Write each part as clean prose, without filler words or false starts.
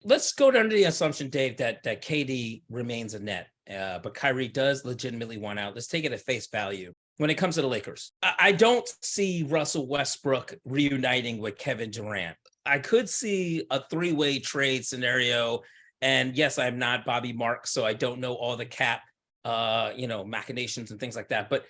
let's go under the assumption, Dave, that KD remains a net, but Kyrie does legitimately want out. Let's take it at face value. When it comes to the Lakers, I don't see Russell Westbrook reuniting with Kevin Durant. I could see a three-way trade scenario. And yes, I'm not Bobby Marks, so I don't know all the cap, machinations and things like that. But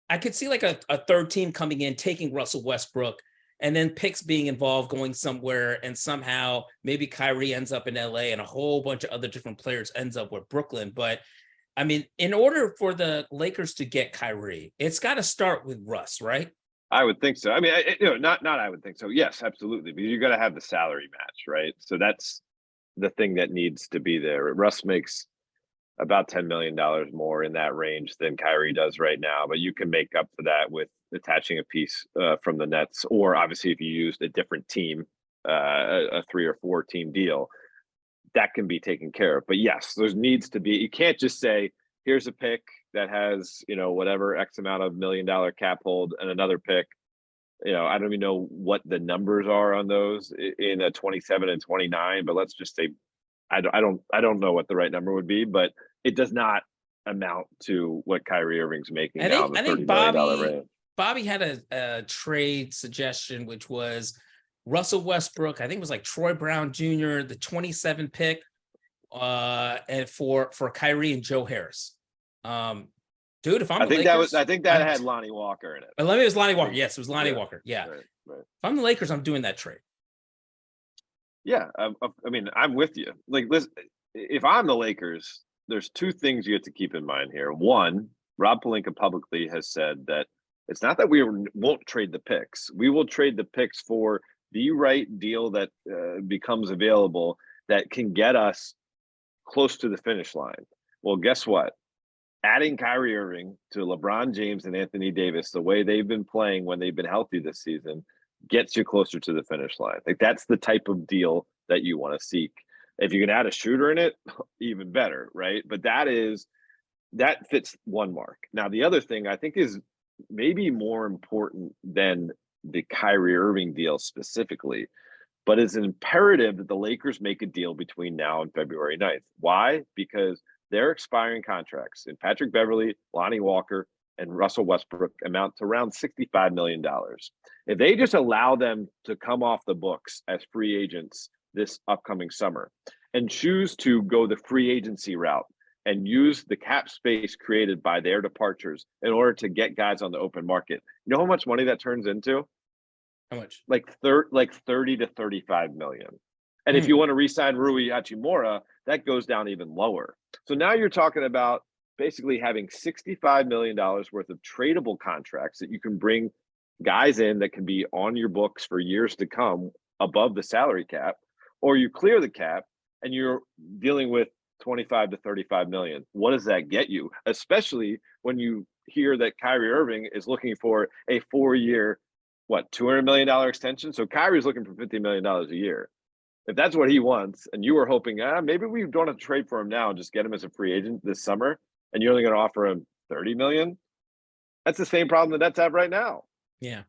I could see like a third team coming in, taking Russell Westbrook, and then picks being involved, going somewhere, and somehow maybe Kyrie ends up in LA and a whole bunch of other different players ends up with Brooklyn. But I mean, in order for the Lakers to get Kyrie, it's got to start with Russ, right? I would think so. I mean, not I would think so. Yes, absolutely. Because you got to have the salary match, right? So that's the thing that needs to be there. Russ makes about $10 million more in that range than Kyrie does right now, but you can make up for that with attaching a piece from the Nets, or obviously if you used a different team, a 3 or 4 team deal, that can be taken care of. But yes, there needs to be, you can't just say, here's a pick that has, whatever X amount of $1 million cap hold and another pick. I don't even know what the numbers are on those in a 27 and 29, but let's just say, I don't know what the right number would be, but it does not amount to what Kyrie Irving's making now. I think Bobby had a trade suggestion, which was Russell Westbrook. I think it was like Troy Brown Jr., the 27 pick, and for Kyrie and Joe Harris. Dude, if I'm I the think Lakers, I think that had Lonnie Walker in it. It was Lonnie Walker. Yes, it was Lonnie Walker. Yeah. Right. If I'm the Lakers, I'm doing that trade. Yeah, I mean, I'm with you. Like, listen, if I'm the Lakers, there's two things you have to keep in mind here. One, Rob Pelinka publicly has said that it's not that we won't trade the picks. We will trade the picks for the right deal that becomes available that can get us close to the finish line. Well, guess what? Adding Kyrie Irving to LeBron James and Anthony Davis, the way they've been playing when they've been healthy this season, gets you closer to the finish line. Like, that's the type of deal that you want to seek. If you can add a shooter in it, even better, right? But that fits one mark. Now, the other thing I think is maybe more important than the Kyrie Irving deal specifically, but it's imperative that the Lakers make a deal between now and February 9th. Why? Because their expiring contracts in Patrick Beverley, Lonnie Walker, and Russell Westbrook amount to around $65 million. If they just allow them to come off the books as free agents this upcoming summer and choose to go the free agency route and use the cap space created by their departures in order to get guys on the open market, you know how much money that turns into? How much? Like 30 to 35 million. And if you want to re-sign Rui Hachimura, that goes down even lower. So now you're talking about basically having $65 million worth of tradable contracts that you can bring guys in that can be on your books for years to come above the salary cap, or you clear the cap and you're dealing with 25 to 35 million. What does that get you? Especially when you hear that Kyrie Irving is looking for a 4-year, $200 million extension? So Kyrie's looking for $50 million a year. If that's what he wants, and you were hoping, maybe we don't have to trade for him now and just get him as a free agent this summer, and you're only going to offer him $30 million, that's the same problem the Nets have right now. Yeah.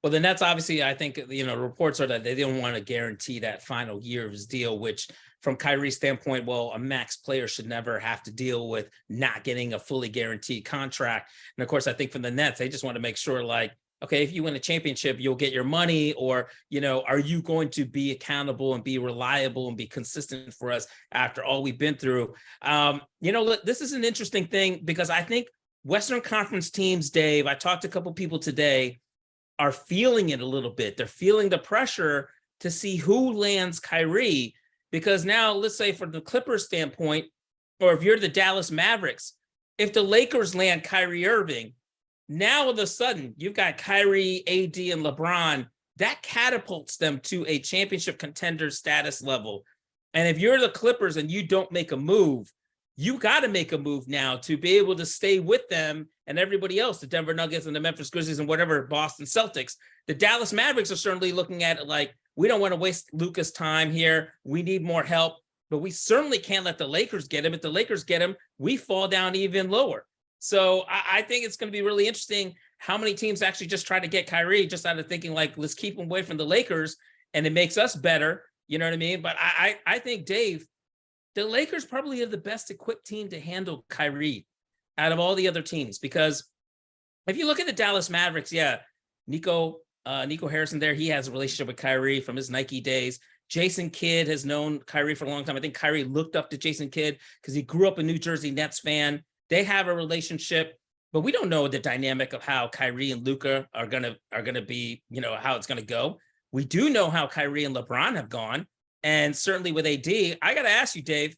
Well, the Nets, obviously, I think, reports are that they don't want to guarantee that final year of his deal, which from Kyrie's standpoint, well, a max player should never have to deal with not getting a fully guaranteed contract. And of course, I think from the Nets, they just want to make sure, like, okay, if you win a championship, you'll get your money, or, are you going to be accountable and be reliable and be consistent for us after all we've been through? This is an interesting thing because I think Western Conference teams, Dave, I talked to a couple people today, are feeling it a little bit. They're feeling the pressure to see who lands Kyrie, because now, let's say from the Clippers standpoint, or if you're the Dallas Mavericks, if the Lakers land Kyrie Irving, now all of a sudden you've got Kyrie, AD, and LeBron. That catapults them to a championship contender status level. And if you're the Clippers and you don't make a move, you got to make a move now to be able to stay with them and everybody else, the Denver Nuggets and the Memphis Grizzlies and whatever, Boston Celtics. The Dallas Mavericks are certainly looking at it like, we don't want to waste Luka's time here. We need more help, but we certainly can't let the Lakers get him. If the Lakers get him, we fall down even lower. So I think it's going to be really interesting how many teams actually just try to get Kyrie just out of thinking like, let's keep him away from the Lakers and it makes us better. You know what I mean? But I think, Dave, the Lakers probably are the best equipped team to handle Kyrie out of all the other teams, because if you look at the Dallas Mavericks, yeah, Nico Harrison there, he has a relationship with Kyrie from his Nike days. Jason Kidd has known Kyrie for a long time. I think Kyrie looked up to Jason Kidd because he grew up a New Jersey Nets fan. They have a relationship, but we don't know the dynamic of how Kyrie and Luka are gonna be, how it's gonna go. We do know how Kyrie and LeBron have gone, and certainly with AD. I got to ask you, Dave,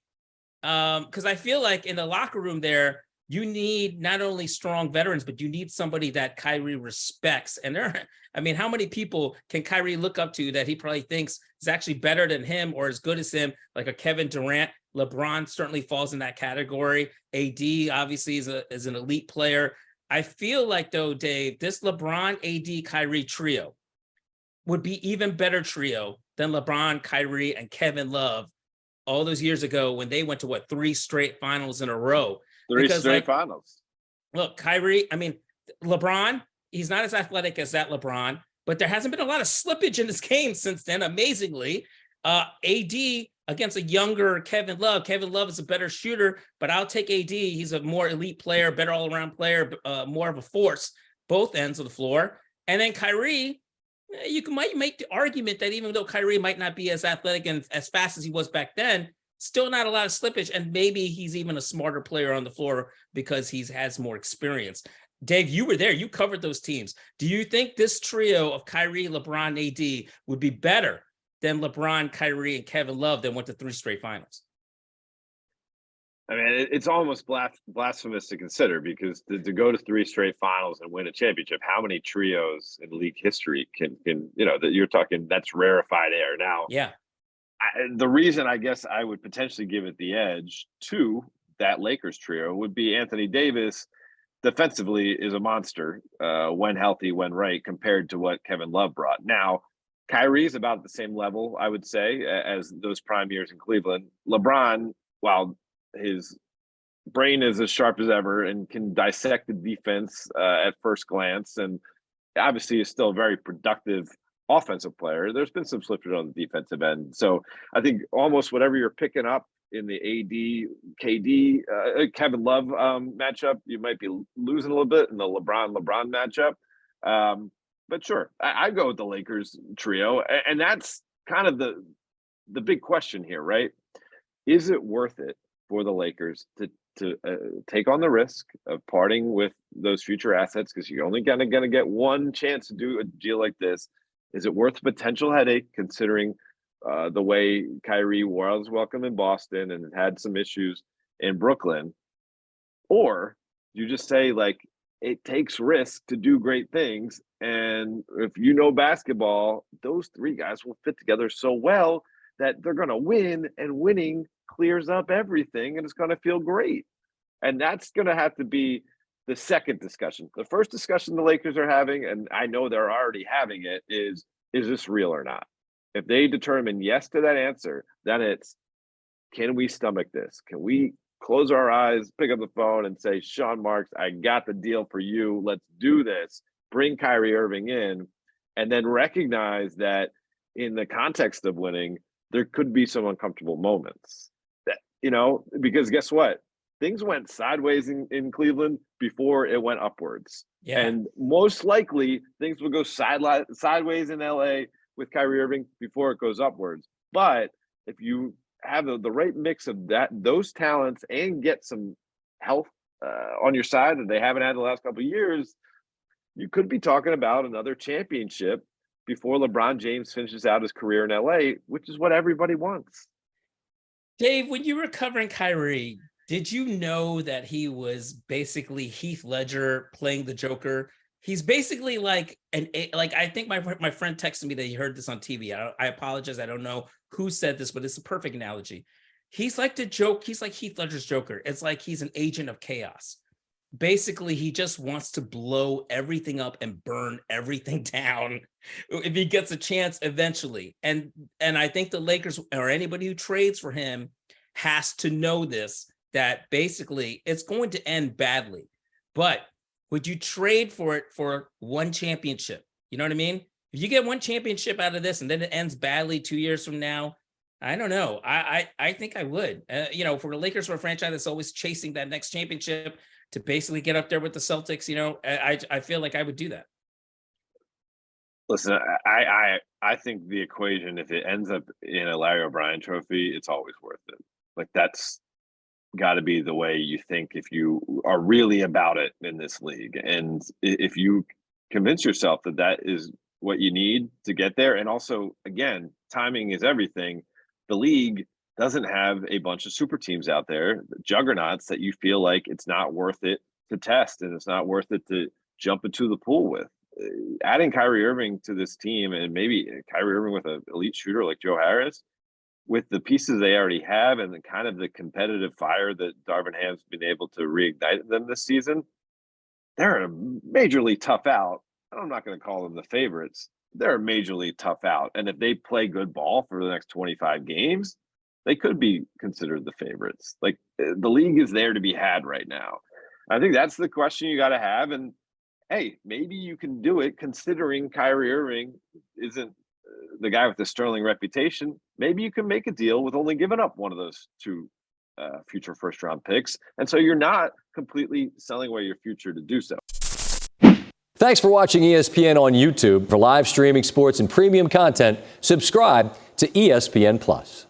because I feel like in the locker room there, you need not only strong veterans, but you need somebody that Kyrie respects. And how many people can Kyrie look up to that he probably thinks is actually better than him or as good as him, like a Kevin Durant? LeBron certainly falls in that category. AD obviously is an elite player. I feel like, though, Dave, this LeBron, AD, Kyrie trio would be even better trio than LeBron, Kyrie, and Kevin Love all those years ago when they went to 3 straight finals in a row. Three straight finals. Look, Kyrie, LeBron, he's not as athletic as that LeBron, but there hasn't been a lot of slippage in this game since then, amazingly. AD against a younger Kevin Love. Kevin Love is a better shooter, but I'll take AD. He's a more elite player, better all-around player, more of a force, both ends of the floor. And then Kyrie, might make the argument that even though Kyrie might not be as athletic and as fast as he was back then, still not a lot of slippage, and maybe he's even a smarter player on the floor because he has more experience. Dave, you were there. You covered those teams. Do you think this trio of Kyrie, LeBron, AD would be better than LeBron, Kyrie, and Kevin Love that went to 3 straight finals? It's almost blasphemous to consider, because to go to 3 straight finals and win a championship, how many trios in league history can that you're talking, that's rarefied air now. Yeah. The reason I guess I would potentially give it the edge to that Lakers trio would be Anthony Davis defensively is a monster when healthy, when right, compared to what Kevin Love brought. Now, Kyrie's about the same level, I would say, as those prime years in Cleveland. LeBron, while his brain is as sharp as ever and can dissect the defense at first glance, and obviously is still a very productive offensive player, there's been some slippage on the defensive end. So I think almost whatever you're picking up in the AD, KD, Kevin Love matchup, you might be losing a little bit in the LeBron matchup. But sure, I go with the Lakers trio, and that's kind of the big question here, right? Is it worth it for the Lakers to take on the risk of parting with those future assets, because you're only gonna get one chance to do a deal like this? Is it worth the potential headache, considering the way Kyrie was welcome in Boston and had some issues in Brooklyn? Or you just say, like, it takes risk to do great things, and if basketball, those 3 guys will fit together so well that they're going to win, and winning clears up everything, and it's going to feel great. And that's going to have to be the second discussion. The first discussion the Lakers are having, and I know they're already having it, is this real or not? If they determine yes to that answer, then it's, can we stomach this? Can we close our eyes, pick up the phone and say, Sean Marks, I got the deal for you. Let's do this. Bring Kyrie Irving in, and then recognize that in the context of winning, there could be some uncomfortable moments. That, because guess what? Things went sideways in Cleveland before it went upwards. Yeah. And most likely things will go sideways in LA with Kyrie Irving before it goes upwards. But if you have the right mix of those talents and get some health on your side that they haven't had the last couple of years, you could be talking about another championship before LeBron James finishes out his career in LA, which is what everybody wants. Dave, when you were covering Kyrie, did you know that he was basically Heath Ledger playing the Joker? He's basically like I think my friend texted me that he heard this on TV. I apologize. I don't know who said this, but it's a perfect analogy. He's like the joke. He's like Heath Ledger's Joker. It's like he's an agent of chaos. Basically, he just wants to blow everything up and burn everything down if he gets a chance eventually. And I think the Lakers, or anybody who trades for him, has to know this, that basically it's going to end badly. But would you trade for it for one championship? You know what I mean? If you get one championship out of this and then it ends badly 2 years from now, I don't know. I think I would. For the Lakers, for a franchise that's always chasing that next championship to basically get up there with the Celtics, I feel like I would do that. Listen, I think the equation, if it ends up in a Larry O'Brien trophy, it's always worth it. Like, that's got to be the way you think if you are really about it in this league. And if you convince yourself that that is what you need to get there, and also, again, timing is everything. The league doesn't have a bunch of super teams out there, juggernauts that you feel like it's not worth it to test and it's not worth it to jump into the pool with. Adding Kyrie Irving to this team, and maybe Kyrie Irving with an elite shooter like Joe Harris, with the pieces they already have and the kind of the competitive fire that Darvin Ham's been able to reignite in them this season, they're a majorly tough out. I'm not going to call them the favorites. They're a majorly tough out. And if they play good ball for the next 25 games, they could be considered the favorites. Like, the league is there to be had right now. I think that's the question you got to have. And hey, maybe you can do it considering Kyrie Irving isn't the guy with the sterling reputation. Maybe you can make a deal with only giving up one of those two future first-round picks. And so you're not completely selling away your future to do so. Thanks for watching ESPN on YouTube. For live streaming sports and premium content, subscribe to ESPN+.